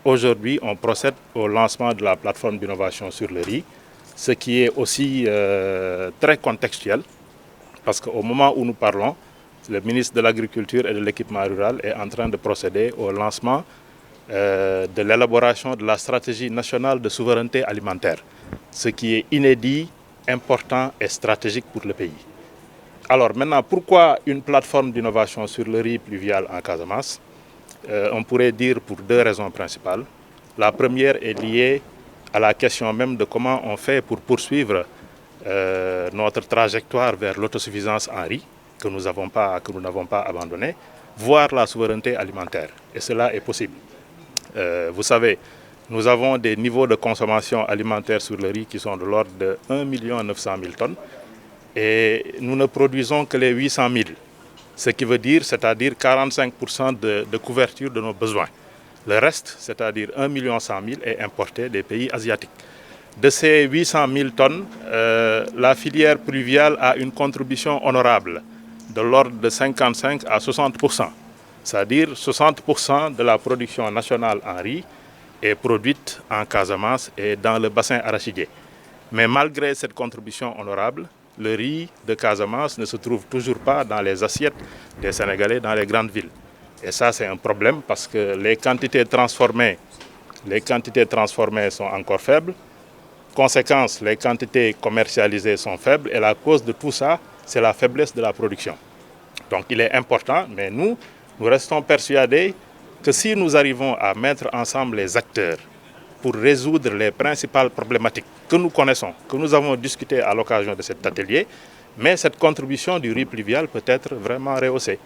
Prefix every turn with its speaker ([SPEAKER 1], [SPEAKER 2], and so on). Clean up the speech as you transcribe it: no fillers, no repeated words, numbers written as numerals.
[SPEAKER 1] aujourd'hui, on procède au lancement de la plateforme d'innovation sur le riz, ce qui est aussi très contextuel, parce qu'au moment où nous parlons, le ministre de l'Agriculture et de l'Équipement rural est en train de procéder au lancement de l'élaboration de la stratégie nationale de souveraineté alimentaire, ce qui est inédit, important et stratégique pour le pays. Alors maintenant, pourquoi une plateforme d'innovation sur le riz pluvial en Casamance? On pourrait dire pour deux raisons principales. La première est liée à la question même de comment on fait pour poursuivre notre trajectoire vers l'autosuffisance en riz, que nous n'avons pas abandonné, voire la souveraineté alimentaire. Et cela est possible. Vous savez, nous avons des niveaux de consommation alimentaire sur le riz qui sont de l'ordre de 1 900 000 tonnes et nous ne produisons que les 800 000, ce qui veut dire, c'est-à-dire 45% de couverture de nos besoins. Le reste, c'est-à-dire 1 100 000, est importé des pays asiatiques. De ces 800 000 tonnes, la filière pluviale a une contribution honorable de l'ordre de 55 à 60%. C'est-à-dire 60% de la production nationale en riz est produite en Casamance et dans le bassin arachidier. Mais malgré cette contribution honorable, le riz de Casamance ne se trouve toujours pas dans les assiettes des Sénégalais dans les grandes villes. Et ça, c'est un problème parce que les quantités transformées sont encore faibles. Conséquence, les quantités commercialisées sont faibles et la cause de tout ça, c'est la faiblesse de la production. Donc il est important, mais nous restons persuadés que si nous arrivons à mettre ensemble les acteurs pour résoudre les principales problématiques que nous connaissons, que nous avons discutées à l'occasion de cet atelier, mais cette contribution du riz pluvial peut être vraiment rehaussée.